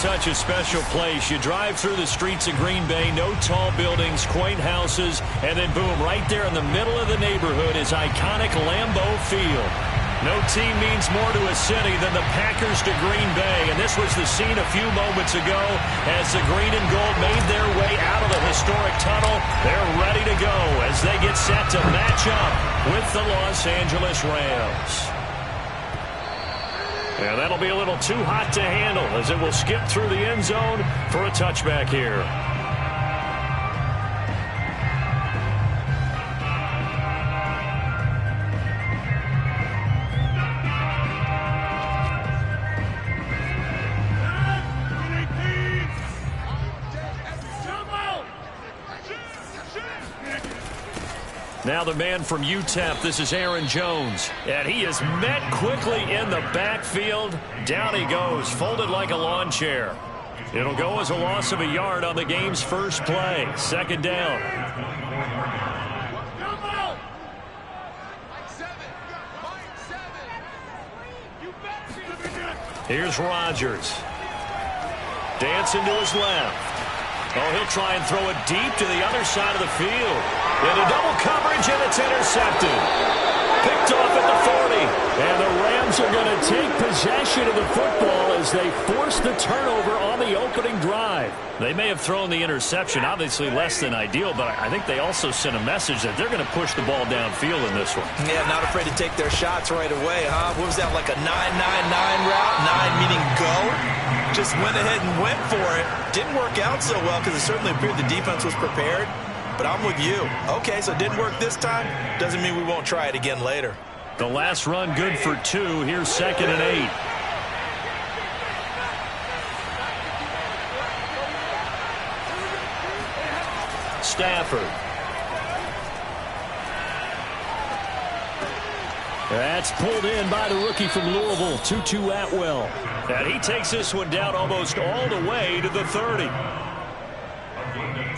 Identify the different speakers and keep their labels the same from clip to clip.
Speaker 1: such a special place. You drive through the streets of Green Bay, no tall buildings, quaint houses, and then boom, right there in the middle of the neighborhood is iconic Lambeau Field. No team means more to a city than the Packers to Green Bay, and this was the scene a few moments ago as the green and gold made their way out of the historic tunnel. They're ready to go as they get set to match up with the Los Angeles Rams. And that'll be a little too hot to handle as it will skip through the end zone for a touchback here. Now the man from UTEP, this is Aaron Jones. And he is met quickly in the backfield. Down he goes, folded like a lawn chair. It'll go as a loss of a yard on the game's first play. Second down. Here's Rodgers. Dancing to his left. Oh, he'll try and throw it deep to the other side of the field. Into double coverage, and it's intercepted. Picked off at the 40. And the Rams are going to take possession of the football as they force the turnover on the opening drive. They may have thrown the interception, obviously less than ideal, but I think they also sent a message that they're going to push the ball downfield in this one.
Speaker 2: Yeah, not afraid to take their shots right away, huh? What was that, like a 9-9-9 route? 9 meaning go? Just went ahead and went for it. Didn't work out so well because it certainly appeared the defense was prepared. But I'm with you. Okay, so it didn't work this time. Doesn't mean we won't try it again later.
Speaker 1: The last run good for 2. Here's 2nd and 8. Stafford. That's pulled in by the rookie from Louisville, Tutu Atwell. And he takes this one down almost all the way to the 30.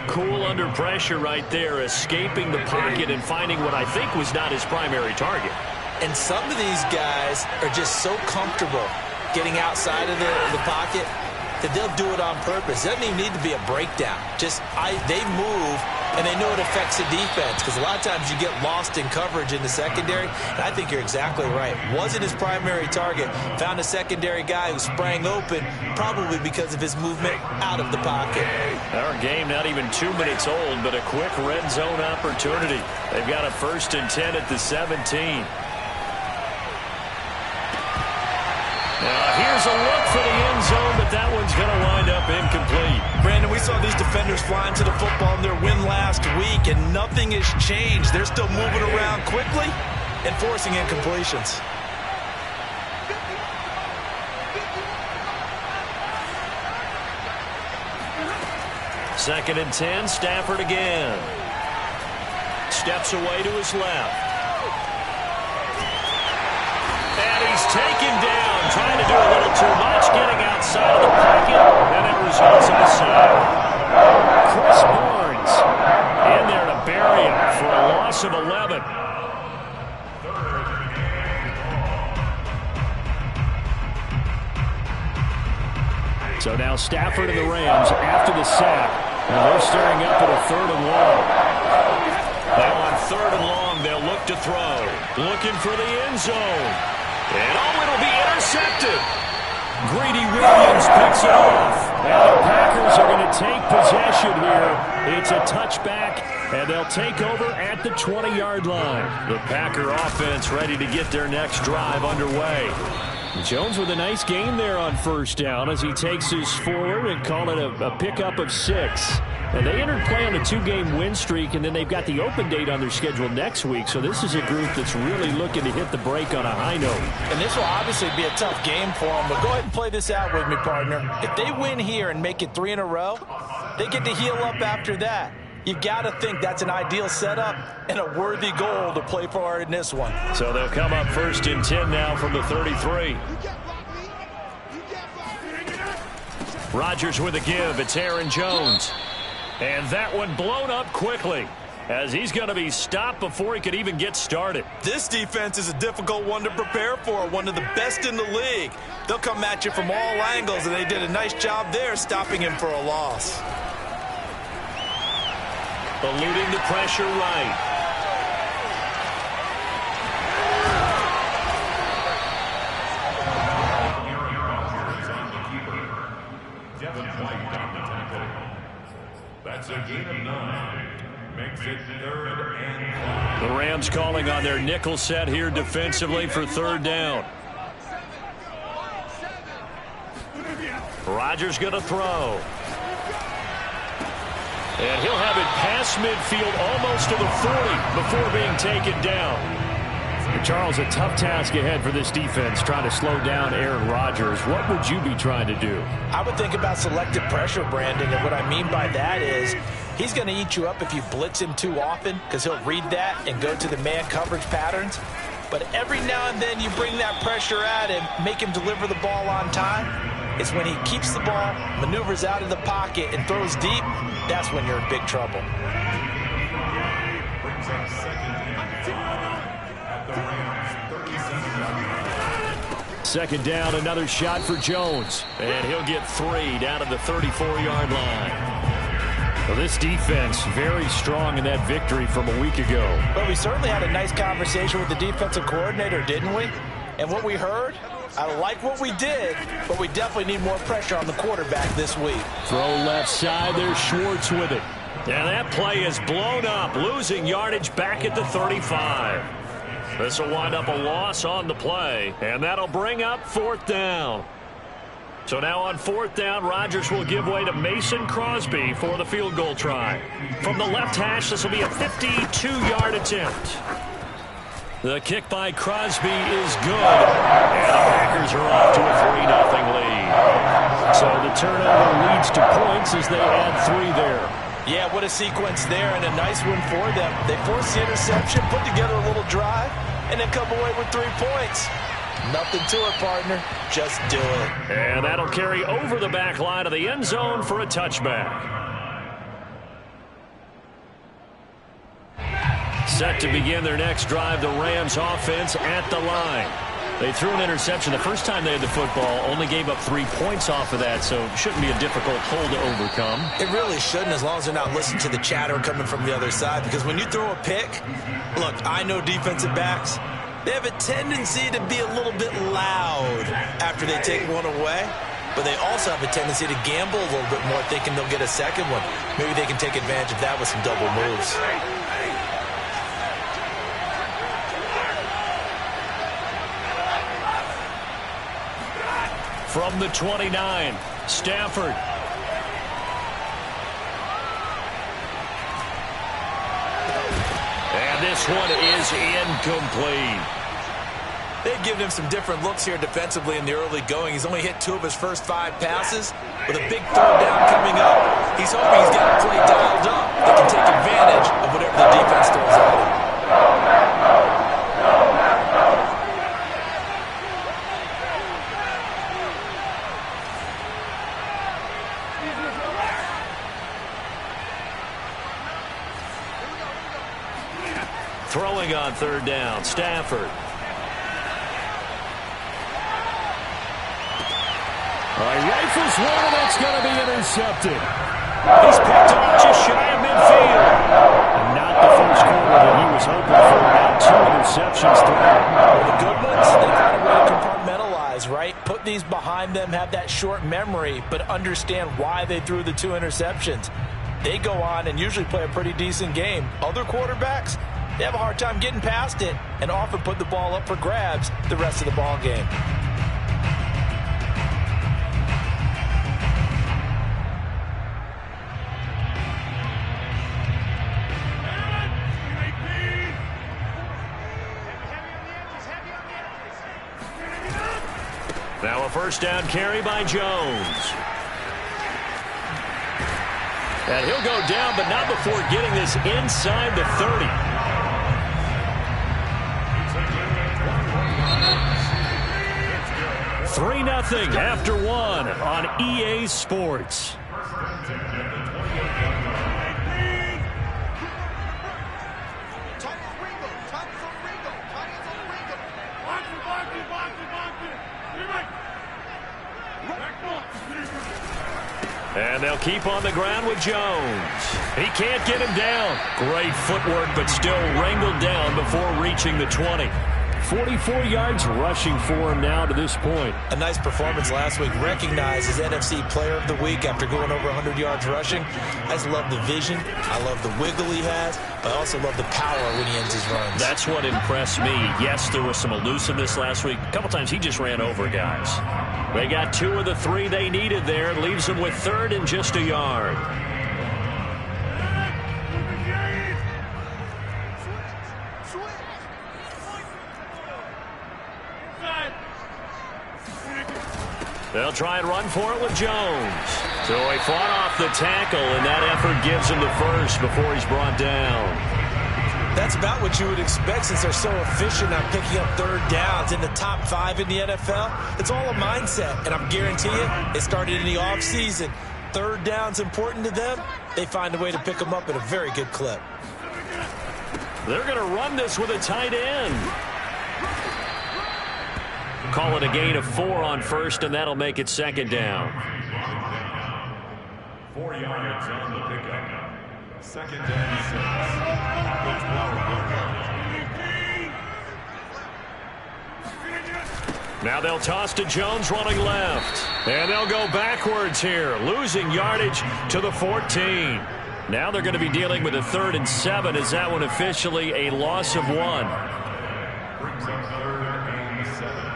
Speaker 1: Cool under pressure right there, escaping the pocket and finding what I think was not his primary target.
Speaker 2: And some of these guys are just so comfortable getting outside of the pocket that they'll do it on purpose. It doesn't even need to be a breakdown. They move, and they know it affects the defense because a lot of times you get lost in coverage in the secondary. And I think you're exactly right. Wasn't his primary target. Found a secondary guy who sprang open, probably because of his movement out of the pocket.
Speaker 1: Our game not even 2 minutes old, but a quick red zone opportunity. They've got a 1st and 10 at the 17. Here's a look for the end zone, but that one's going to wind up incomplete.
Speaker 2: Brandon, we saw these defenders flying to the football in their win last week, and nothing has changed. They're still moving around quickly and forcing incompletions.
Speaker 1: Second and 10, Stafford again. Steps away to his left. And he's taken down, trying to do a little too much, getting outside of the pocket, and it results in a sack. Chris Barnes in there to bury him for a loss of 11. So now Stafford and the Rams after the sack. And they're staring up at a 3rd and long. Now on 3rd and long, they'll look to throw. Looking for the end zone. And it'll be intercepted. Greedy Williams picks it off. And the Packers are going to take possession here. It's a touchback, and they'll take over at the 20-yard line. The Packer offense ready to get their next drive underway. Jones with a nice gain there on 1st down as he takes his forward and call it a pickup of 6. And they entered play on a 2-game win streak, and then they've got the open date on their schedule next week. So this is a group that's really looking to hit the break on a high note.
Speaker 2: And this will obviously be a tough game for them, but go ahead and play this out with me, partner. If they win here and make it 3 in a row, they get to heal up after that. You've got to think that's an ideal setup and a worthy goal to play for in this one.
Speaker 1: So they'll come up 1st and 10 now from the 33. Rodgers with a give. It's Aaron Jones. And that one blown up quickly. as he's going to be stopped before he could even get started.
Speaker 2: This defense is a difficult one to prepare for, one of the best in the league. They'll come at you from all angles, and they did a nice job there stopping him for a loss.
Speaker 1: Eluding the pressure right.
Speaker 3: That's a gain of 9. Makes it 3rd and 5.
Speaker 1: The Rams calling on their nickel set here defensively for 3rd down. Rodgers going to throw. And he'll have it past midfield almost to the 40 before being taken down. And Charles, a tough task ahead for this defense, trying to slow down Aaron Rodgers. What would you be trying to do?
Speaker 2: I would think about selective pressure, Brandon, and what I mean by that is he's going to eat you up if you blitz him too often because he'll read that and go to the man coverage patterns. But every now and then you bring that pressure at him, make him deliver the ball on time. It's when he keeps the ball, maneuvers out of the pocket, and throws deep, that's when you're in big trouble.
Speaker 3: Brings up 2nd and 5 at the Rams' 37-yard line.
Speaker 1: 2nd down, another shot for Jones. And he'll get 3 down to the 34-yard line. Well, this defense very strong in that victory from a week ago.
Speaker 2: Well, we certainly had a nice conversation with the defensive coordinator, didn't we? And what we heard, I like what we did, but we definitely need more pressure on the quarterback this week.
Speaker 1: Throw left side, there's Schwartz with it. And that play is blown up, losing yardage back at the 35. This will wind up a loss on the play, and that'll bring up 4th down. So now on 4th down, Rodgers will give way to Mason Crosby for the field goal try. From the left hash, this will be a 52-yard attempt. The kick by Crosby is good, and the Packers are off to a 3-0 lead. So the turnover leads to points as they add 3 there.
Speaker 2: Yeah, what a sequence there, and a nice one for them. They forced the interception, put together a little drive, and then come away with 3 points. Nothing to it, partner. Just do it.
Speaker 1: And that'll carry over the back line of the end zone for a touchback. Set to begin their next drive, the Rams offense at the line. They threw an interception the first time they had the football, only gave up 3 points off of that, so it shouldn't be a difficult hole to overcome.
Speaker 2: It really shouldn't, as long as they're not listening to the chatter coming from the other side, because when you throw a pick, look, I know defensive backs, they have a tendency to be a little bit loud after they take one away, but they also have a tendency to gamble a little bit more, thinking they'll get a second one. Maybe they can take advantage of that with some double moves.
Speaker 1: From the 29, Stafford. And this one is incomplete.
Speaker 2: They've given him some different looks here defensively in the early going. He's only hit 2 of his first 5 passes. With a big third down coming up, he's hoping he's got a play dialed up that can take advantage of whatever the defense throws at him.
Speaker 1: Throwing on 3rd down, Stafford. Rifles one, and that's going to be intercepted. He's picked off just shy of midfield. And not the first quarter that he was hoping for. Now 2 interceptions through.
Speaker 2: The good ones, they find a way to compartmentalize, right? Put these behind them, have that short memory, but understand why they threw the 2 interceptions. They go on and usually play a pretty decent game. Other quarterbacks, they have a hard time getting past it and often put the ball up for grabs the rest of the ball game.
Speaker 1: Now a first down carry by Jones. And he'll go down, but not before getting this inside the 30. Three 3-0 after 1 on EA Sports. they'll keep on the ground with Jones. He can't get him down. Great footwork, but still wrangled down before reaching the 20. 44 yards rushing for him now to this point.
Speaker 2: A nice performance last week. Recognized as NFC Player of the Week after going over 100 yards rushing. I just love the vision. I love the wiggle he has. But I also love the power when he ends his runs.
Speaker 1: That's what impressed me. Yes, there was some elusiveness last week. A couple times he just ran over guys. They got 2 of the 3 they needed there. Leaves them with 3rd and just a yard. They'll try and run for it with Jones. So he fought off the tackle, and that effort gives him the first before he's brought down.
Speaker 2: That's about what you would expect since they're so efficient on picking up 3rd downs in the top 5 in the NFL. It's all a mindset, and I'm guarantee you, it started in the offseason. 3rd down's important to them. They find a way to pick them up at a very good clip.
Speaker 1: They're going to run this with a tight end. Call it a gain of 4 on 1st, and that'll make it 2nd down.
Speaker 3: 4 yards on the pickup. 2nd and 6. At the 12.
Speaker 1: Now they'll toss to Jones running left. And they'll go backwards here, losing yardage to the 14. Now they're going to be dealing with a 3rd and 7. Is that one officially a loss of 1?
Speaker 3: Brings up 3rd and 7.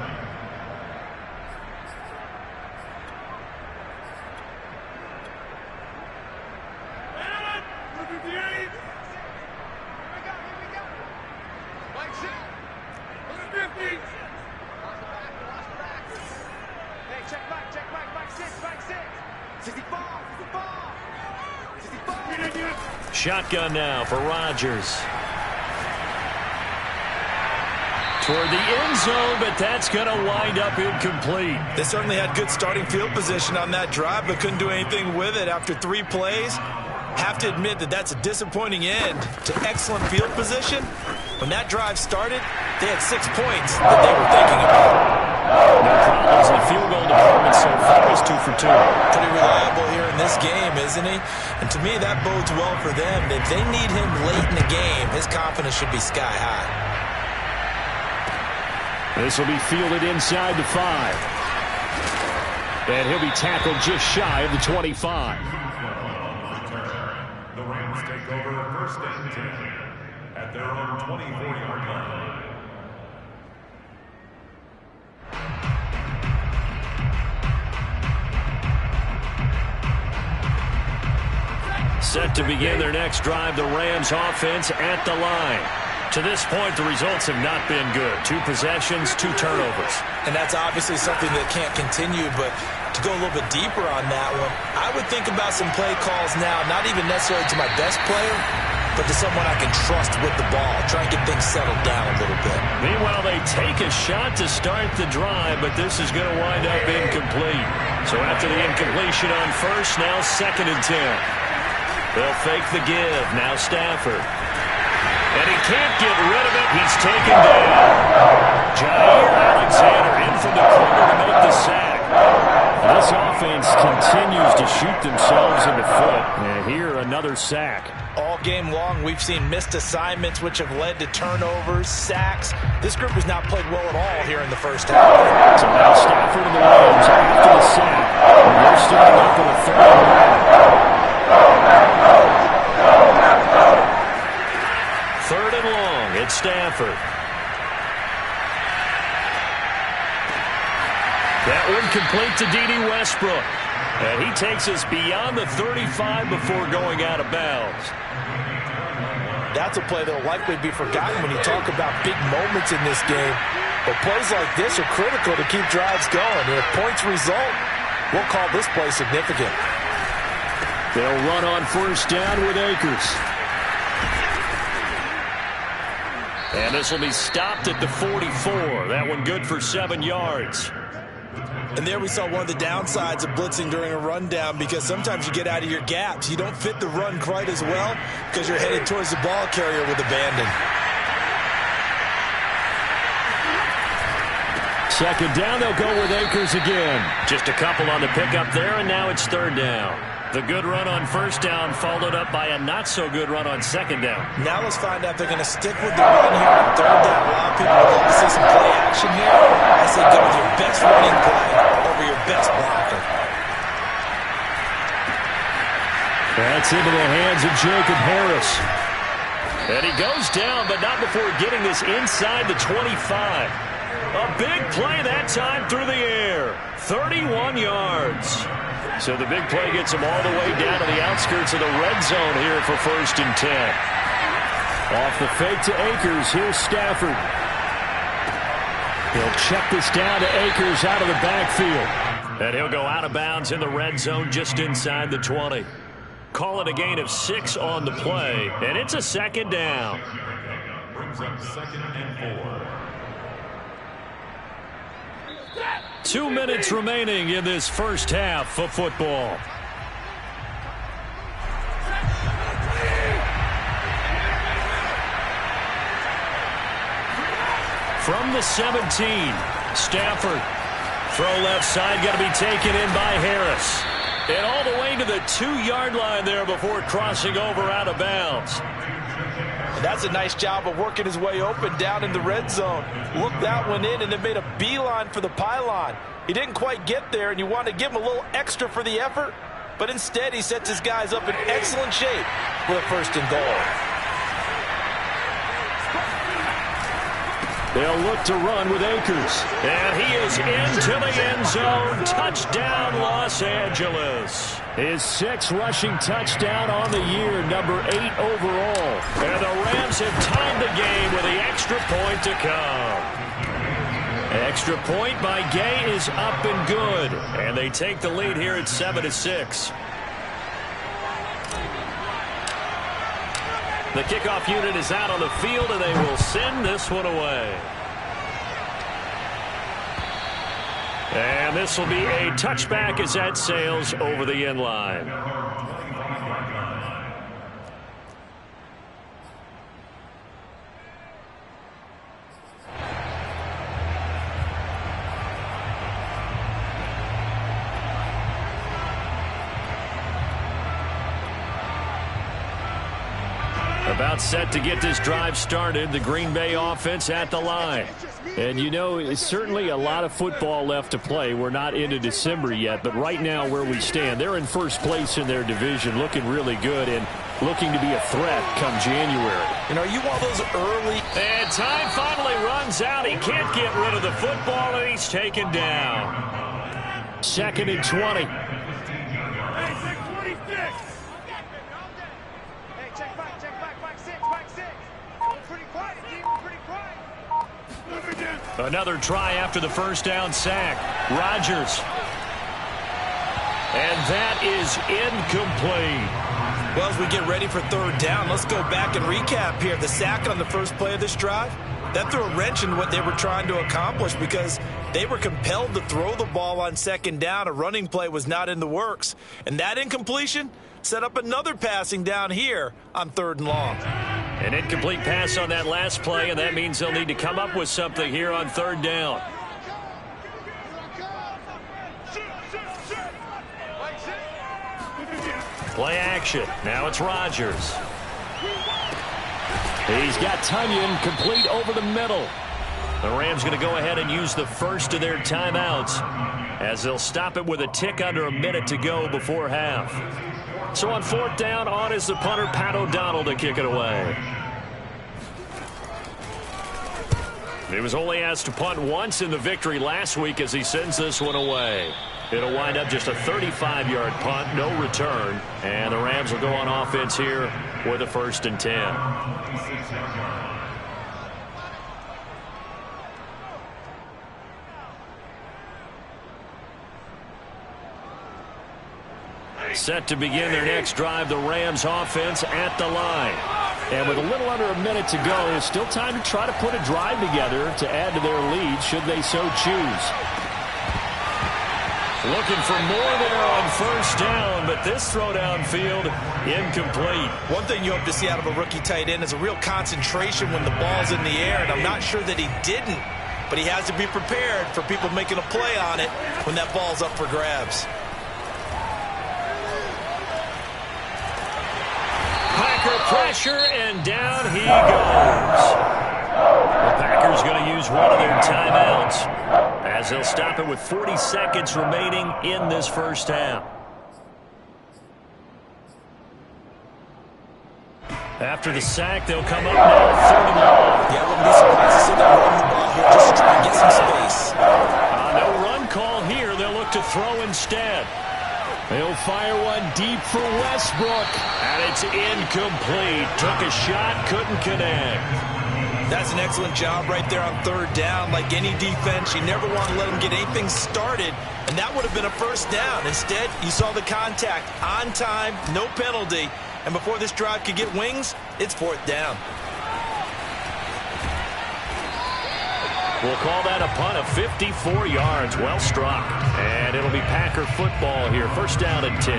Speaker 1: Shotgun now for Rodgers. Toward the end zone, but that's going to wind up incomplete.
Speaker 2: They certainly had good starting field position on that drive, but couldn't do anything with it after 3 plays. Have to admit that that's a disappointing end to excellent field position. When that drive started, they had 6 points that they were thinking about.
Speaker 1: No problems in the field goal department so far. He's 2 for 2.
Speaker 2: Pretty reliable here in this game, isn't he? And to me, that bodes well for them. If they need him late in the game, his confidence should be sky high.
Speaker 1: This will be fielded inside the 5. And he'll be tackled just shy of the 25.
Speaker 3: The Rams take over 1st and 10 at their own 24-yard line.
Speaker 1: Set to begin their next drive, the Rams offense at the line. To this point, the results have not been good. 2 possessions, 2 turnovers.
Speaker 2: And that's obviously something that can't continue, but to go a little bit deeper on that one, I would think about some play calls now, not even necessarily to my best player, but to someone I can trust with the ball. Try and get things settled down a little bit.
Speaker 1: Meanwhile, they take a shot to start the drive, but this is going to wind up incomplete. So after the incompletion on 1st, now 2nd and 10. They'll fake the give. Now Stafford. And he can't get rid of it. He's taken down. Jair Alexander in from the corner to make the sack. This offense continues to shoot themselves in the foot. And here, another sack.
Speaker 2: All game long, we've seen missed assignments, which have led to turnovers, sacks. This group has not played well at all here in the 1st half.
Speaker 1: So now Stafford and the Rams after the sack. And they're starting up with a 3rd and 3rd and long at Stafford. That one complete to D.D. Westbrook. And he takes us beyond the 35 before going out of bounds.
Speaker 2: That's a play that will likely be forgotten when you talk about big moments in this game. But plays like this are critical to keep drives going. And if points result, we'll call this play significant.
Speaker 1: They'll run on 1st down with Akers. And this will be stopped at the 44. That one good for 7 yards.
Speaker 2: And there we saw one of the downsides of blitzing during a rundown, because sometimes you get out of your gaps. You don't fit the run quite as well because you're headed towards the ball carrier with abandon.
Speaker 1: 2nd down, they'll go with Akers again. Just a couple on the pickup there, and now it's 3rd down. The good run on first down followed up by a not-so-good run on second down.
Speaker 2: Now let's find out if they're going to stick with the run here on third down. A lot of people would love to see some play action here. I say go with your best running play over your best blocker.
Speaker 1: That's into the hands of Jacob Harris. And he goes down, but not before getting this inside the 25. A big play that time through the air. 31 yards. So the big play gets him all the way down to the outskirts of the red zone here for 1st and 10. Off the fake to Akers, here's Stafford. He'll check this down to Akers out of the backfield. And he'll go out of bounds in the red zone just inside the 20. Call it a gain of 6 on the play, and it's a second down.
Speaker 3: Brings up 2nd and 4.
Speaker 1: 2 minutes remaining in this first half of football. From the 17, Stafford. Throw left side, got to be taken in by Harris. And all the way to the 2-yard line there before crossing over out of bounds.
Speaker 2: And that's a nice job of working his way open down in the red zone. Looked that one in and then made a beeline for the pylon. He didn't quite get there, and you want to give him a little extra for the effort, but instead he sets his guys up in excellent shape for the 1st and goal.
Speaker 1: They'll look to run with Akers. And he is into the end zone. Touchdown, Los Angeles. His 6th rushing touchdown on the year, number 8 overall. And the Rams have tied the game with the extra point to come. Extra point by Gay is up and good. And they take the lead here at 7-6. The kickoff unit is out on the field, and they will send this one away. And this will be a touchback as that sails over the end line. About set to get this drive started. The Green Bay offense at the line. And, you know, it's certainly a lot of football left to play. We're not into December yet, but right now where we stand, they're in first place in their division, looking really good and looking to be a threat come January.
Speaker 2: And are you one of those early?
Speaker 1: And time finally runs out. He can't get rid of the football, and he's taken down. 2nd and 20. Another try after the first down sack. Rodgers. And that is incomplete.
Speaker 2: Well, as we get ready for 3rd down, let's go back and recap here. The sack on the first play of this drive, that threw a wrench in what they were trying to accomplish because they were compelled to throw the ball on 2nd down. A running play was not in the works. And that incompletion set up another passing down here on 3rd and long.
Speaker 1: An incomplete pass on that last play, and that means they'll need to come up with something here on 3rd down. Play action. Now it's Rodgers. He's got Tunyon complete over the middle. The Rams going to go ahead and use the first of their timeouts as they'll stop it with a tick under a minute to go before half. So on 4th down, on is the punter, Pat O'Donnell, to kick it away. He was only asked to punt once in the victory last week as he sends this one away. It'll wind up just a 35-yard punt, no return. And the Rams will go on offense here with a 1st and 10. Set to begin their next drive, the Rams offense at the line. And with a little under a minute to go, still time to try to put a drive together to add to their lead should they so choose. Looking for more there on 1st down, but this throw downfield incomplete.
Speaker 2: One thing you hope to see out of a rookie tight end is a real concentration when the ball's in the air, and I'm not sure that he didn't, but he has to be prepared for people making a play on it when that ball's up for grabs.
Speaker 1: pressure, and down he goes. The Packers going to use one of their timeouts as they'll stop it with 40 seconds remaining in this first half. After the sack, they'll come up now 3rd and long.
Speaker 2: Yeah, I wouldn't be surprised to see them run the ball here just to try and get some space.
Speaker 1: No run call here. They'll look to throw instead. They'll fire one deep for Westbrook, and it's incomplete. Took a shot, couldn't connect.
Speaker 2: That's an excellent job right there on 3rd down. Like any defense, you never want to let them get anything started, and that would have been a first down. Instead, you saw the contact on time, no penalty, and before this drive could get wings, it's 4th down.
Speaker 1: We'll call that a punt of 54 yards. Well struck. And it'll be Packer football here. 1st down and 10.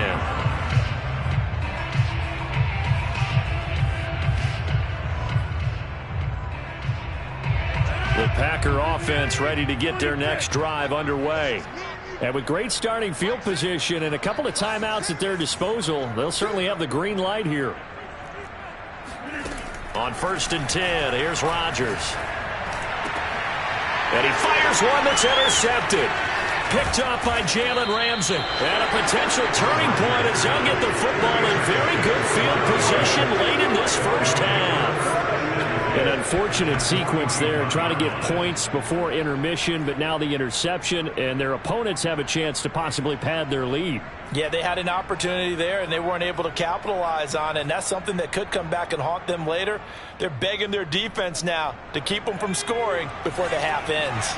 Speaker 1: The Packer offense ready to get their next drive underway. And with great starting field position and a couple of timeouts at their disposal, they'll certainly have the green light here. On 1st and 10, here's Rodgers. And he fires one that's intercepted. Picked up by Jalen Ramsey. And a potential turning point as they'll get the football in very good field position late in this first half. An unfortunate sequence there, trying to get points before intermission, but now the interception, and their opponents have a chance to possibly pad their lead.
Speaker 2: Yeah, they had an opportunity there, and they weren't able to capitalize on it, and that's something that could come back and haunt them later. They're begging their defense now to keep them from scoring before the half ends.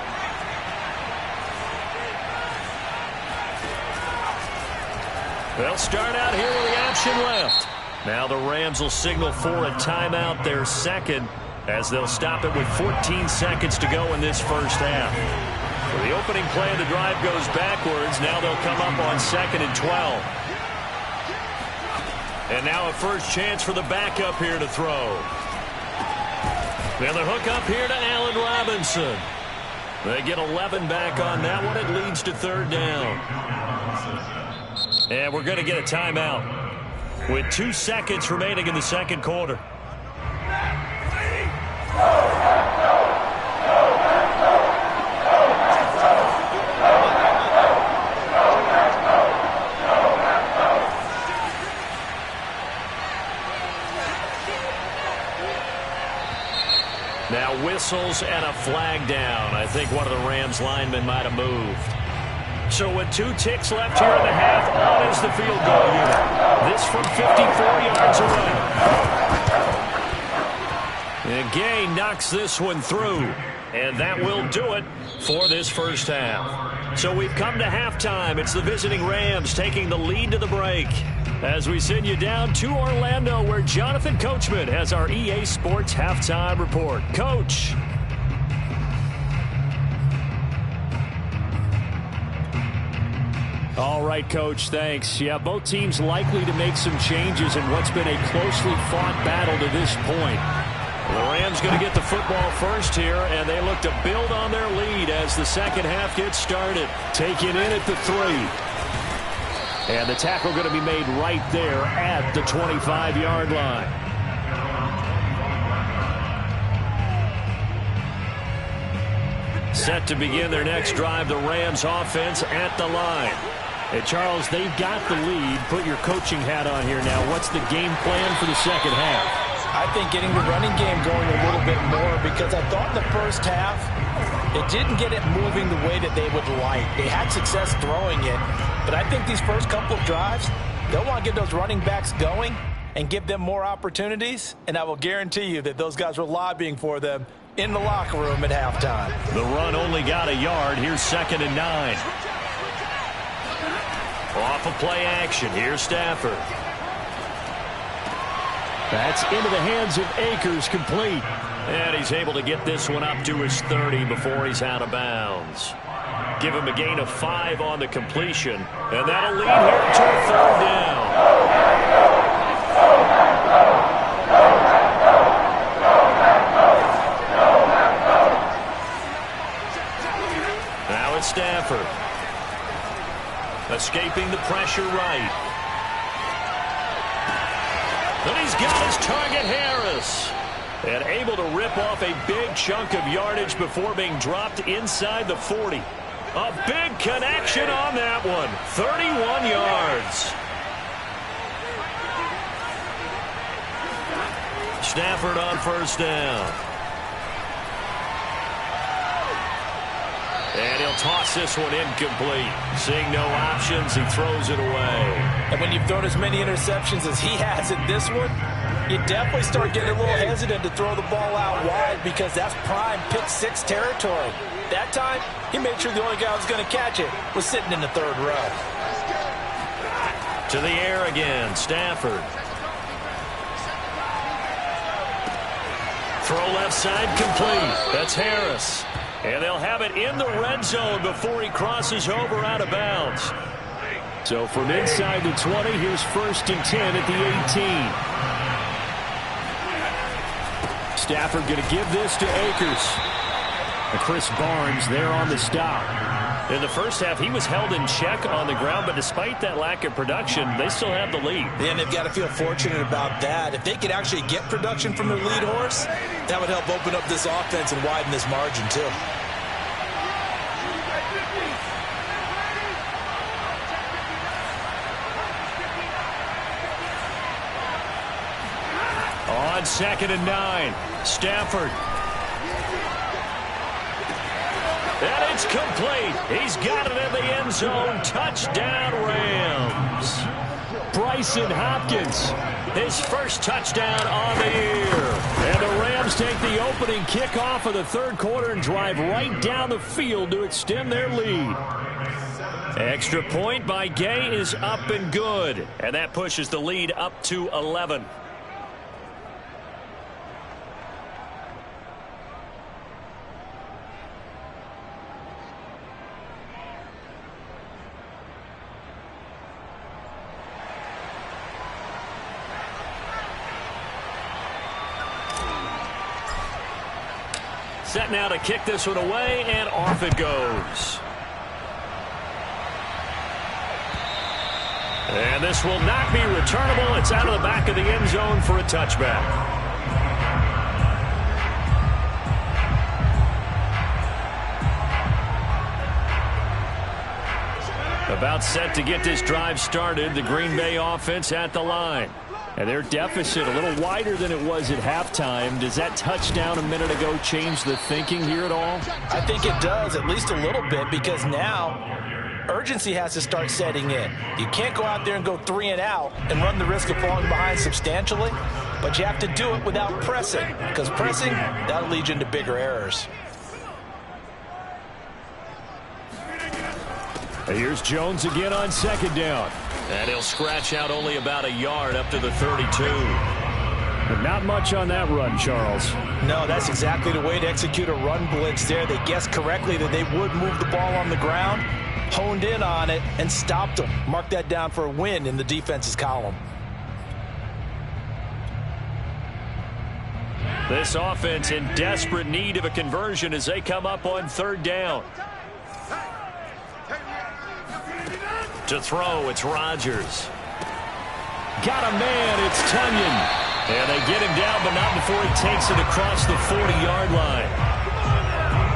Speaker 1: They'll start out here with the option left. Now the Rams will signal for a timeout, their second, as they'll stop it with 14 seconds to go in this first half. The opening play of the drive goes backwards. Now they'll come up on 2nd and 12. And now a first chance for the backup here to throw. Now the hook up here to Allen Robinson. They get 11 back on that one. It leads to 3rd down. And we're going to get a timeout with 2 seconds remaining in the second quarter. Now whistles and a flag down. I think one of the Rams linemen might have moved. So with 2 ticks left here in the half, on is the field goal unit. This from 54 yards away. And Gay knocks this one through. And that will do it for this first half. So we've come to halftime. It's the visiting Rams taking the lead to the break. As we send you down to Orlando, where Jonathan Coachman has our EA Sports Halftime Report. Coach. All right, Coach, thanks. Yeah, both teams likely to make some changes in what's been a closely fought battle to this point. The Rams going to get the football first here, and they look to build on their lead as the second half gets started. Taken in at the 3. And the tackle going to be made right there at the 25-yard line. Set to begin their next drive, the Rams offense at the line. Hey, Charles, they've got the lead. Put your coaching hat on here now. What's the game plan for the second half?
Speaker 2: I think getting the running game going a little bit more, because I thought in the first half it didn't get it moving the way that they would like. They had success throwing it, but I think these first couple of drives, they'll want to get those running backs going and give them more opportunities, and I will guarantee you that those guys were lobbying for them in the locker room at halftime.
Speaker 1: The run only got a yard. Here's 2nd and 9. Off of play action. Here's Stafford. That's into the hands of Akers, complete. And he's able to get this one up to his 30 before he's out of bounds. Give him a gain of 5 on the completion. And that'll lead here to a 3rd down. Now it's Stafford. Escaping the pressure right. And he's got his target, Harris. And able to rip off a big chunk of yardage before being dropped inside the 40. A big connection on that one. 31 yards. Stafford on first down. And he'll toss this one incomplete. Seeing no options, he throws it away.
Speaker 2: And when you've thrown as many interceptions as he has in this one, you definitely start getting a little hesitant to throw the ball out wide because that's prime pick six territory. That time, he made sure the only guy who was going to catch it was sitting in the third row.
Speaker 1: To the air again, Stafford. Throw left side complete. That's Harris. And they'll have it in the red zone before he crosses over out of bounds. So from inside the 20, here's 1st and 10 at the 18. Stafford going to give this to Akers. And Chris Barnes there on the stop. In the first half, he was held in check on the ground, but despite that lack of production, they still have the lead.
Speaker 2: And they've got to feel fortunate about that. If they could actually get production from their lead horse, that would help open up this offense and widen this margin, too.
Speaker 1: On 2nd and 9, Stafford. And it's complete. He's got it in the end zone. Touchdown, Rams. Bryson Hopkins, his first touchdown on the year. And the Rams take the opening kickoff of the third quarter and drive right down the field to extend their lead. Extra point by Gay is up and good. And that pushes the lead up to 11. Set now to kick this one away, and off it goes. And this will not be returnable. It's out of the back of the end zone for a touchback. About set to get this drive started, the Green Bay offense at the line. And their deficit a little wider than it was at halftime. Does that touchdown a minute ago change the thinking here at all?
Speaker 2: I think it does, at least a little bit, because now urgency has to start setting in. You can't go out there and go 3 and out and run the risk of falling behind substantially, but you have to do it without pressing, because pressing, that'll lead you into bigger errors.
Speaker 1: Here's Jones again on 2nd down. And he'll scratch out only about a yard up to the 32. But not much on that run, Charles.
Speaker 2: No, that's exactly the way to execute a run blitz there. They guessed correctly that they would move the ball on the ground, honed in on it, and stopped them. Mark that down for a win in the defense's column.
Speaker 1: This offense in desperate need of a conversion as they come up on 3rd down. To throw, it's Rodgers. Got a man, it's Tunyon. And they get him down, but not before he takes it across the 40-yard line.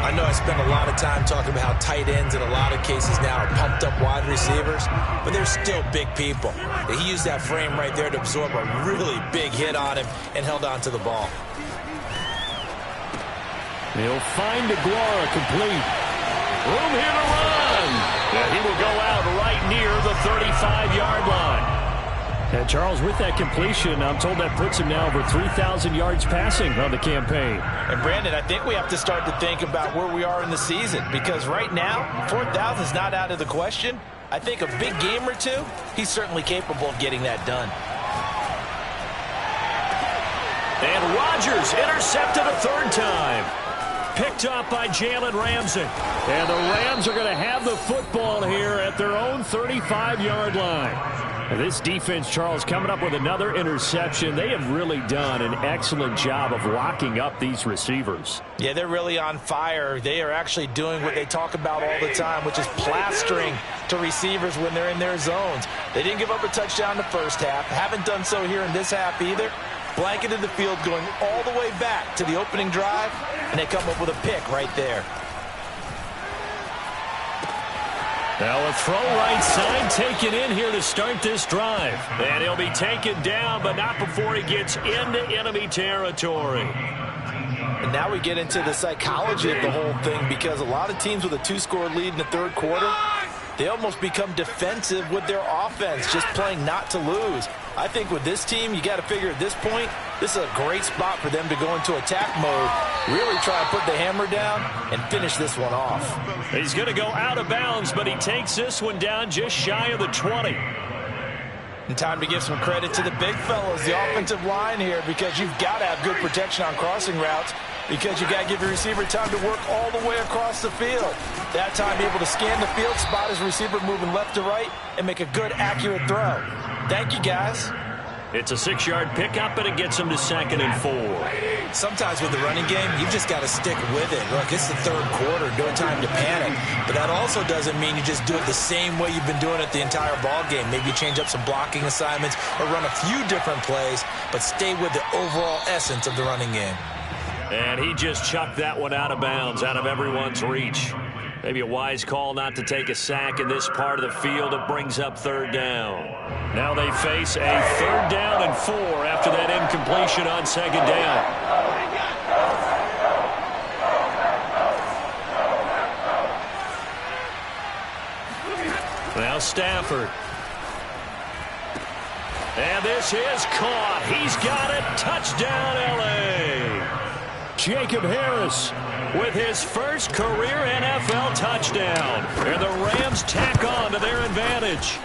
Speaker 2: I know I spend a lot of time talking about how tight ends in a lot of cases now are pumped up wide receivers, but they're still big people. He used that frame right there to absorb a really big hit on him and held on to the ball.
Speaker 1: He'll find DeGuara complete. Room here to run. And he will go out right near the 35-yard line. And Charles, with that completion, I'm told that puts him now over 3,000 yards passing on the campaign.
Speaker 2: And Brandon, I think we have to start to think about where we are in the season, because right now, 4,000 is not out of the question. I think a big game or two, he's certainly capable of getting that done.
Speaker 1: And Rodgers intercepted a 3rd time. picked up by Jalen Ramsey. And the Rams are going to have the football here at their own 35-yard line. This defense, Charles, coming up with another interception. They have really done an excellent job of locking up these receivers.
Speaker 2: Yeah, they're really on fire. They are actually doing what they talk about all the time, which is plastering to receivers when they're in their zones. They didn't give up a touchdown in the first half. Haven't done so here in this half either. Blanketed the field going all the way back to the opening drive, and they come up with a pick right there.
Speaker 1: Now a throw right side taken in here to start this drive. And he'll be taken down, but not before he gets into enemy territory.
Speaker 2: And now we get into the psychology of the whole thing, because a lot of teams with a 2-score lead in the third quarter, they almost become defensive with their offense, just playing not to lose. I think with this team, you got to figure at this point, this is a great spot for them to go into attack mode, really try to put the hammer down and finish this one off.
Speaker 1: He's going to go out of bounds, but he takes this one down just shy of the 20.
Speaker 2: And time to give some credit to the big fellas, the offensive line here, because you've got to have good protection on crossing routes, because you've got to give your receiver time to work all the way across the field. That time, able to scan the field, spot his receiver moving left to right, and make a good, accurate throw. Thank you, guys.
Speaker 1: It's a 6-yard pickup, and it gets him to 2nd and 4.
Speaker 2: Sometimes with the running game, you've just got to stick with it. Look, it's the third quarter, no time to panic. But that also doesn't mean you just do it the same way you've been doing it the entire ball game. Maybe you change up some blocking assignments or run a few different plays, but stay with the overall essence of the running game.
Speaker 1: And he just chucked that one out of bounds, out of everyone's reach. Maybe a wise call not to take a sack in this part of the field. It brings up 3rd down. Now they face a 3rd down and 4 after that incompletion on 2nd down. Now Stafford. And this is caught. He's got it. Touchdown, L.A. Jacob Harris with his first career NFL touchdown. And the Rams tack on to their advantage.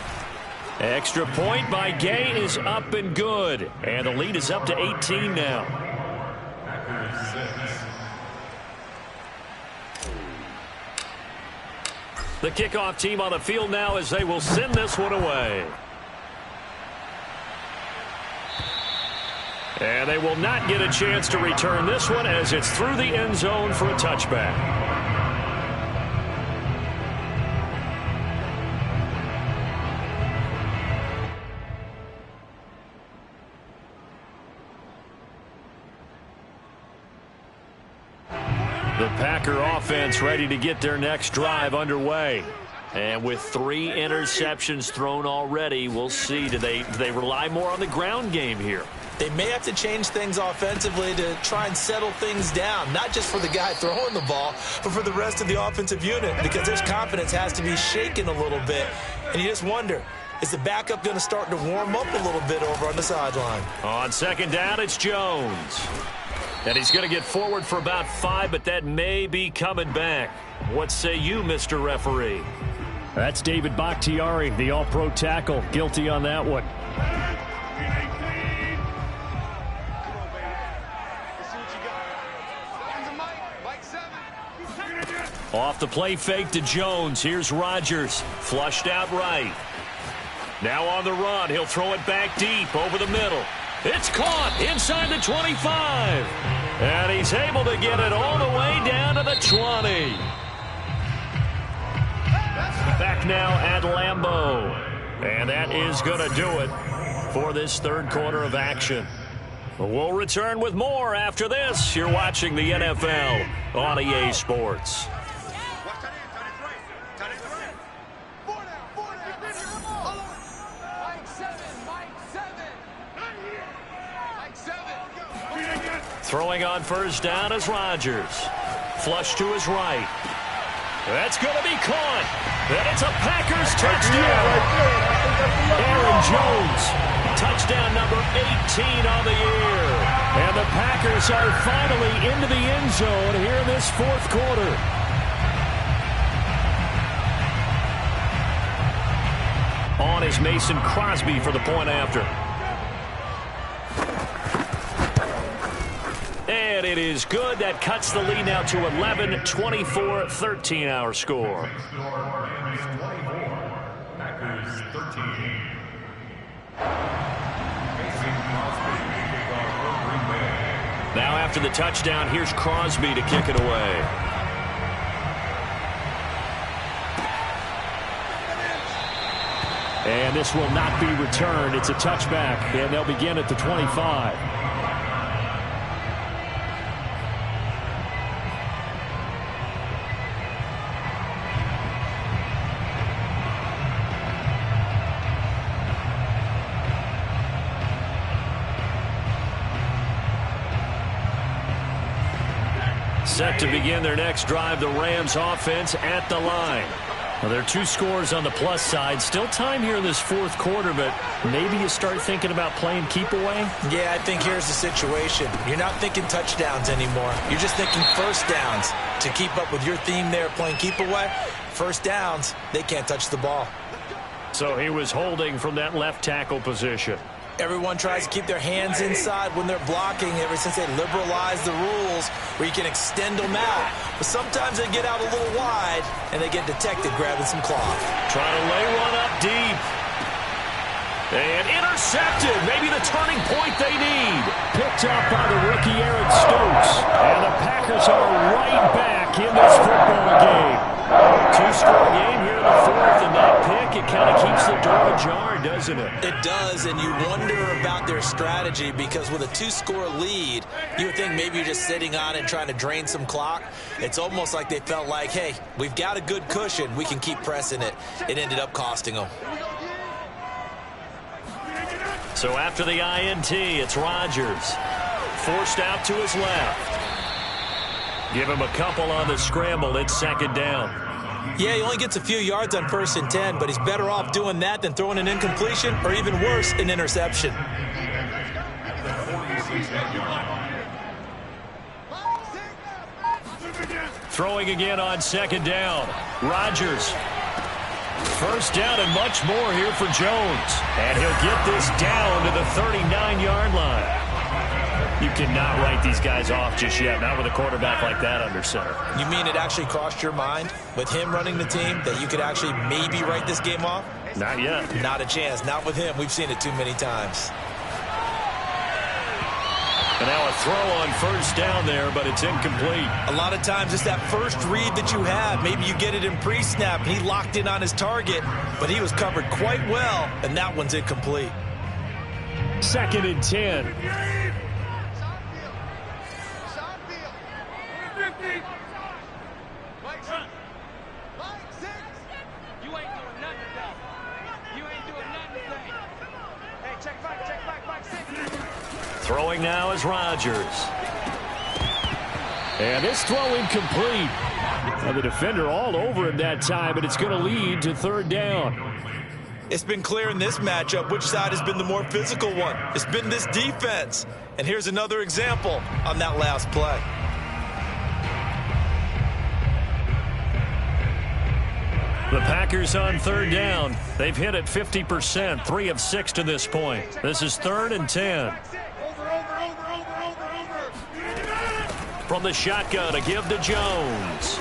Speaker 1: Extra point by Gay is up and good. And the lead is up to 18 now. The kickoff team on the field now as they will send this one away. And they will not get a chance to return this one as it's through the end zone for a touchback. The Packer offense ready to get their next drive underway. And with 3 interceptions thrown already, we'll see. Do they rely more on the ground game here?
Speaker 2: They may have to change things offensively to try and settle things down, not just for the guy throwing the ball, but for the rest of the offensive unit, because their confidence has to be shaken a little bit. And you just wonder, is the backup going to start to warm up a little bit over on the sideline?
Speaker 1: On 2nd down, it's Jones. And he's going to get forward for about 5, but that may be coming back. What say you, Mr. Referee? That's David Bakhtiari, the all-pro tackle, guilty on that one. Off the play fake to Jones. Here's Rodgers. Flushed out right. Now on the run. He'll throw it back deep over the middle. It's caught inside the 25. And he's able to get it all the way down to the 20. Back now at Lambeau. And that is going to do it for this third quarter of action. We'll return with more after this. You're watching the NFL on EA Sports. Throwing on first down is Rodgers. Flush to his right. That's going to be caught. And it's a Packers touchdown. Aaron Jones, touchdown number 18 on the year. And the Packers are finally into the end zone here in this fourth quarter. On is Mason Crosby for the point after. And And it is good. That cuts the lead now to 11, 24-13 our score.
Speaker 3: Rams 24, Packers 13.
Speaker 1: Now after the touchdown, here's Crosby to kick it away. And this will not be returned. It's a touchback, and they'll begin at the 25. Set to begin their next drive, the Rams offense at the line. Well, there are 2 scores on the plus side. Still time here in this fourth quarter, but maybe you start thinking about playing keep away?
Speaker 2: Yeah, I think here's the situation. You're not thinking touchdowns anymore. You're just thinking first downs. To keep up with your theme there, playing keep away, first downs, they can't touch the ball.
Speaker 1: So he was holding from that left tackle position.
Speaker 2: Everyone tries to keep their hands inside when they're blocking ever since they liberalized the rules where you can extend them out. But sometimes they get out a little wide and they get detected grabbing some cloth.
Speaker 1: Trying to lay one up deep. And intercepted. Maybe the turning point they need. Picked up by the rookie Aaron Stokes. And the Packers are right back in this football game. 2-score game here in the fourth, and that pick, it kind of keeps the door ajar, doesn't it?
Speaker 2: It does, and you wonder about their strategy because with a 2-score lead, you would think maybe you're just sitting on it and trying to drain some clock. It's almost like they felt like, hey, we've got a good cushion. We can keep pressing it. It ended up costing them.
Speaker 1: So after the INT, it's Rodgers. Forced out to his left. Give him a couple on the scramble. It's second down.
Speaker 2: Yeah, he only gets a few yards on 1st and 10, but he's better off doing that than throwing an incompletion or even worse, an interception.
Speaker 1: Throwing again on second down. Rodgers. First down and much more here for Jones. And he'll get this down to the 39-yard line. You cannot write these guys off just yet, not with a quarterback like that under center.
Speaker 2: You mean it actually crossed your mind with him running the team that you could actually maybe write this game off?
Speaker 1: Not yet.
Speaker 2: Not a chance. Not with him. We've seen it too many times.
Speaker 1: And now a throw on first down there, but it's incomplete.
Speaker 2: A lot of times it's that first read that you have. Maybe you get it in pre-snap. He locked in on his target, but he was covered quite well, and that one's incomplete.
Speaker 1: 2nd and 10. Throwing now is Rodgers. And this throw incomplete. Now the defender all over him that time, but it's going to lead to 3rd down.
Speaker 2: It's been clear in this matchup which side has been the more physical one. It's been this defense. And here's another example on that last play.
Speaker 1: The Packers on 3rd down. They've hit it 50%, 3 of 6 to this point. This is 3rd and 10. From the shotgun, a give to Jones.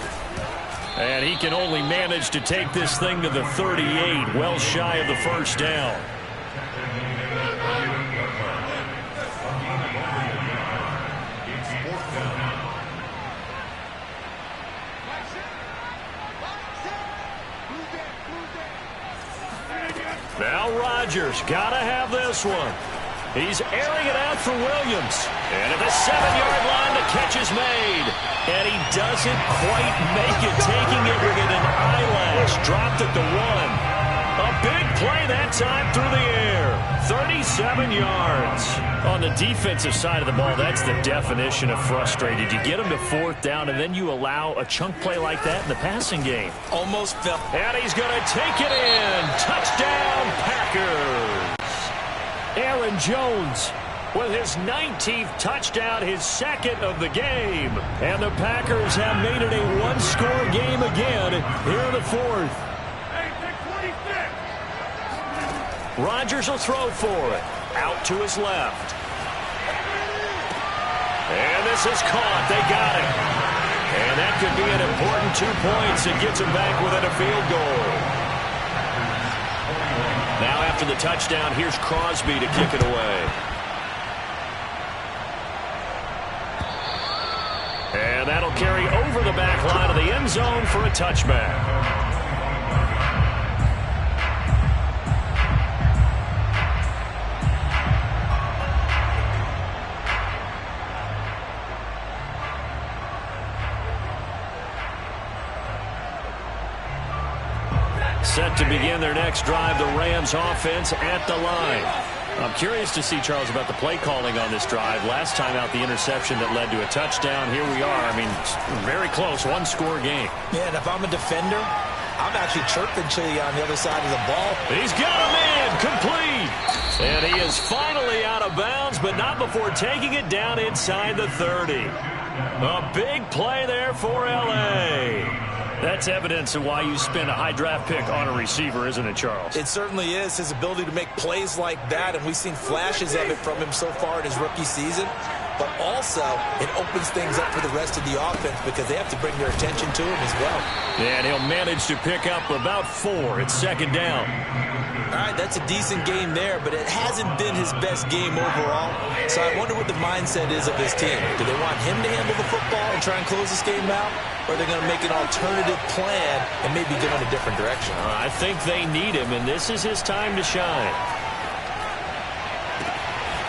Speaker 1: And he can only manage to take this thing to the 38, well shy of the first down. Now Rodgers, gotta have this one. He's airing it out for Williams. And at the 7-yard line, the catch is made. And he doesn't quite make it, taking it within an eyelash. Dropped at the 1. A big play that time through the air. 37 yards. On the defensive side of the ball, that's the definition of frustrated. You get them to 4th down, and then you allow a chunk play like that in the passing game.
Speaker 2: Almost fell.
Speaker 1: And he's going to take it in. Touchdown, Packers. Aaron Jones with his 19th touchdown, his 2nd of the game. And the Packers have made it a 1-score game again here in the 4th. Rodgers will throw for it. Out to his left. And this is caught. They got it. And that could be an important 2 points. It gets them back within a field goal. Now after the touchdown, here's Crosby to kick it away. And that'll carry over the back line of the end zone for a touchback. Set to begin their next drive, the Rams offense at the line. I'm curious to see, Charles, about the play calling on this drive. Last time out, the interception that led to a touchdown. Here we are. I mean, very close, one-score game.
Speaker 2: Yeah, and if I'm a defender, I'm actually chirping Chili on the other side of the ball.
Speaker 1: He's got a man, complete. And he is finally out of bounds, but not before taking it down inside the 30. A big play there for L.A. That's evidence of why you spend a high draft pick on a receiver, isn't it, Charles?
Speaker 2: It certainly is. His ability to make plays like that, and we've seen flashes of it from him so far in his rookie season. But also, it opens things up for the rest of the offense because they have to bring their attention to him as well.
Speaker 1: And he'll manage to pick up about 4. It's second down.
Speaker 2: All right, that's a decent game there, but it hasn't been his best game overall. So I wonder what the mindset is of his team. Do they want him to handle the football and try and close this game out? Or are they going to make an alternative plan and maybe go in a different direction?
Speaker 1: I think they need him, and this is his time to shine.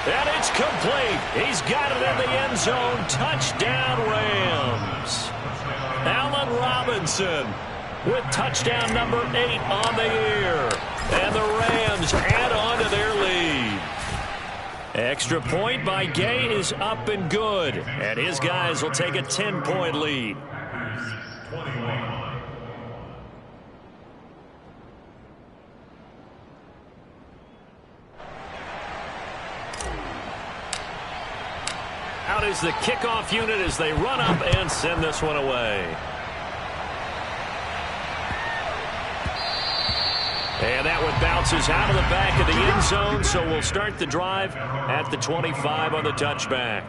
Speaker 1: And it's complete. He's got it in the end zone. Touchdown, Rams. Allen Robinson with touchdown number 8 on the year. And the Rams add on to their lead. Extra point by Gay is up and good. And his guys will take a 10-point lead. Out is the kickoff unit as they run up and send this one away. And that one bounces out of the back of the end zone, so we'll start the drive at the 25 on the touchback.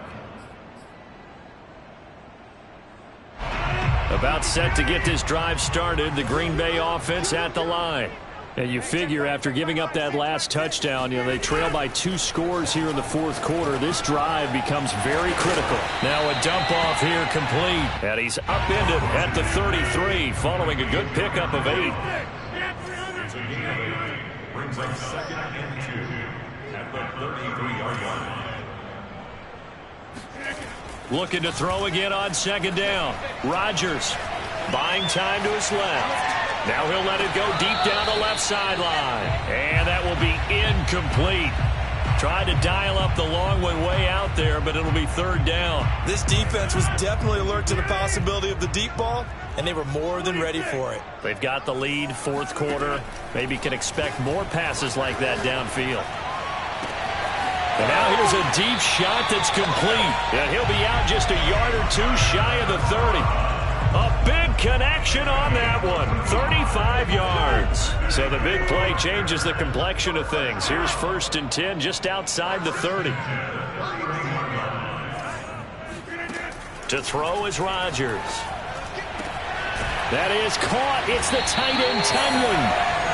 Speaker 1: About set to get this drive started, the Green Bay offense at the line. And you figure after giving up that last touchdown, they trail by 2 scores here in the fourth quarter. This drive becomes very critical. Now a dump off here complete. And he's upended at the 33 following a good pickup of 8.
Speaker 3: Brings up 2nd and 2 at the 33-yard line.
Speaker 1: Looking to throw again on second down. Rodgers buying time to his left. Now he'll let it go deep down the left sideline. And that will be incomplete. Tried to dial up the long one way out there, but it'll be 3rd down.
Speaker 2: This defense was definitely alert to the possibility of the deep ball, and they were more than ready for it.
Speaker 1: They've got the lead, 4th quarter. Maybe can expect more passes like that downfield. And now here's a deep shot that's complete. And he'll be out just a yard or 2 shy of the 30. A big connection on that one. 35 yards. So the big play changes the complexion of things. Here's 1st and 10 just outside the 30. To throw is Rodgers. That is caught. It's the tight end, Tunyon.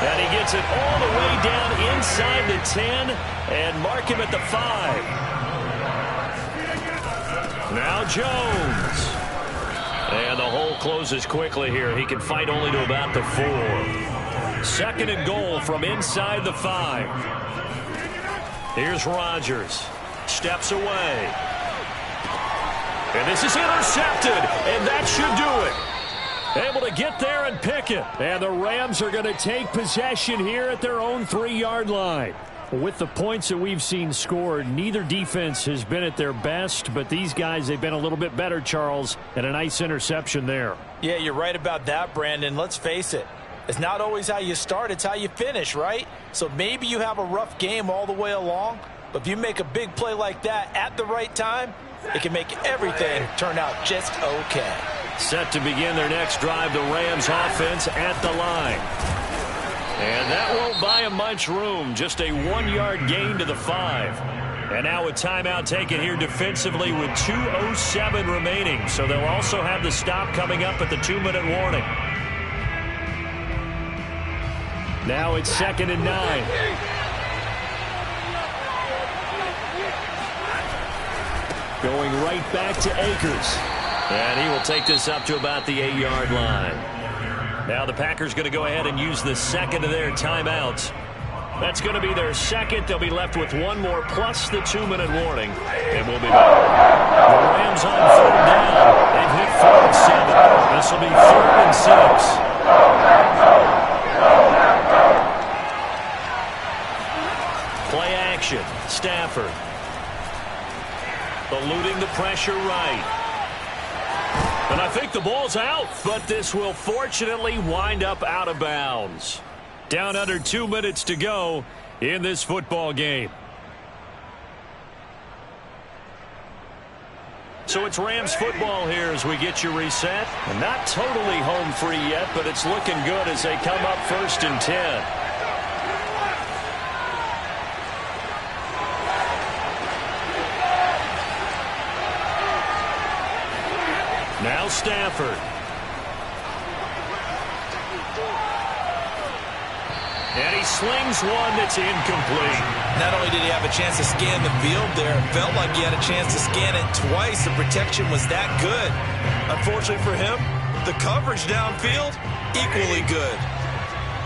Speaker 1: And he gets it all the way down inside the 10 and mark him at the 5. Now Jones. And the hole closes quickly here. He can fight only to about the 4. 2nd and goal from inside the 5. Here's Rodgers. Steps away. And this is intercepted. And that should do it. Able to get there and pick it. And the Rams are going to take possession here at their own 3-yard line. With the points that we've seen scored, neither defense has been at their best, but these guys, they've been a little bit better, Charles, and a nice interception there.
Speaker 2: Yeah, you're right about that, Brandon. Let's face it. It's not always how you start, it's how you finish, right? So maybe you have a rough game all the way along, but if you make a big play like that at the right time, it can make everything turn out just okay.
Speaker 1: Set to begin their next drive, the Rams offense at the line. And that won't buy him much room. Just a 1-yard gain to the 5. And now a timeout taken here defensively with 2:07 remaining. So they'll also have the stop coming up at the 2-minute warning. Now it's 2nd and 9. Going right back to Akers. And he will take this up to about the 8-yard line. Now the Packers going to go ahead and use the second of their timeouts. That's going to be their second. They'll be left with one more plus the 2-minute warning. And we'll be back. The Rams on 3rd down. They've hit 4 and 7. This will be 3rd and 6. Play action. Stafford. Eluding the pressure right. And I think the ball's out, but this will fortunately wind up out of bounds. Down under 2 minutes to go in this football game. So it's Rams football here as we get you reset. And not totally home free yet, but it's looking good as they come up 1st and 10. Now Stafford. And he slings one that's incomplete.
Speaker 2: Not only did he have a chance to scan the field there, it felt like he had a chance to scan it twice. The protection was that good. Unfortunately for him, the coverage downfield, equally good.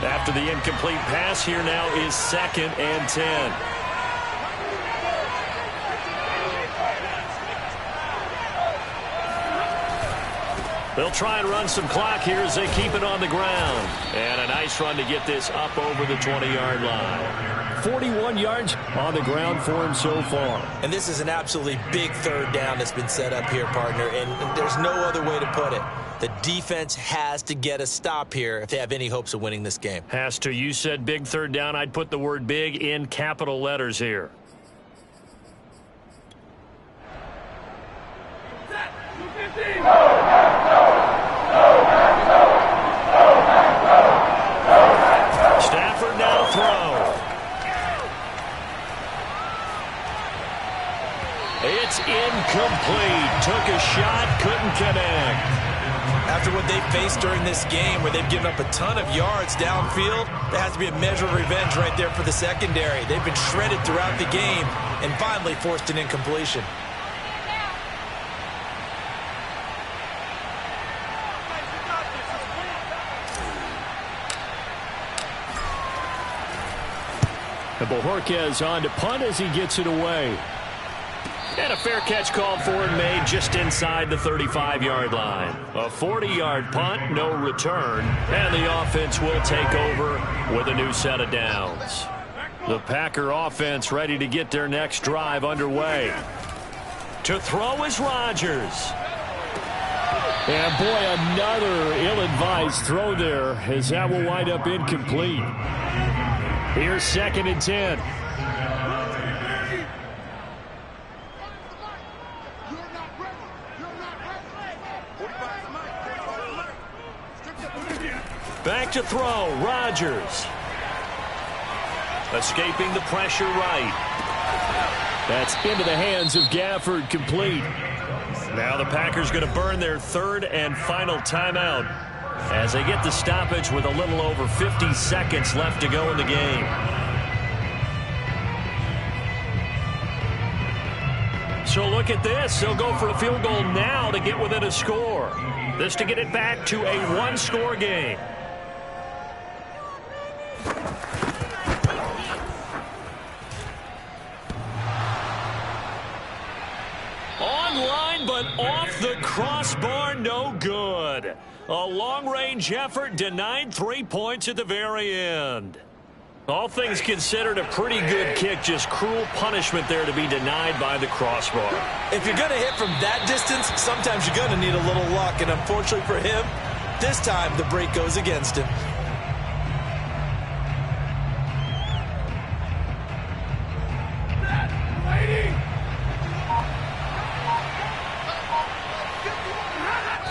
Speaker 1: After the incomplete pass, here now is 2nd and 10. They'll try and run some clock here as they keep it on the ground. And a nice run to get this up over the 20-yard line. 41 yards on the ground for him so far.
Speaker 2: And this is an absolutely big 3rd down that's been set up here, partner. And there's no other way to put it. The defense has to get a stop here if they have any hopes of winning this game.
Speaker 1: Has to. You said big 3rd down. I'd put the word big in capital letters here. Stafford now throw. It's incomplete. Took a shot, couldn't connect.
Speaker 2: After what they faced during this game where they've given up a ton of yards downfield, there has to be a measure of revenge right there for the secondary. They've been shredded throughout the game and finally forced an incompletion.
Speaker 1: And Bojorquez on to punt as he gets it away. And a fair catch called for and made just inside the 35-yard line. A 40-yard punt, no return. And the offense will take over with a new set of downs. The Packer offense ready to get their next drive underway. To throw is Rodgers. And boy, another ill-advised throw there as that will wind up incomplete. Here's 2nd and 10. Back to throw, Rodgers. Escaping the pressure right. That's into the hands of Gafford, complete. Now the Packers going to burn their 3rd and final timeout as they get the stoppage with a little over 50 seconds left to go in the game. So look at this. They'll go for a field goal now to get within a score. This to get it back to a 1-score game. Online, but off the crossbar, no good. A long-range effort denied 3 points at the very end. All things considered, a pretty good kick. Just cruel punishment there to be denied by the crossbar.
Speaker 2: If you're going to hit from that distance, sometimes you're going to need a little luck. And unfortunately for him, this time the break goes against him.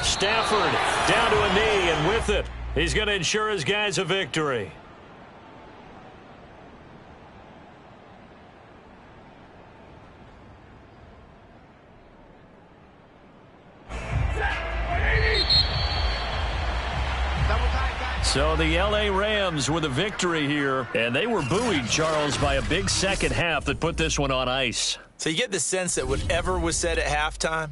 Speaker 1: Stafford down to a knee, and with it, he's going to ensure his guys a victory. So the L.A. Rams with a victory here, and they were buoyed, Charles, by a big second half that put this one on ice.
Speaker 2: So you get the sense that whatever was said at halftime,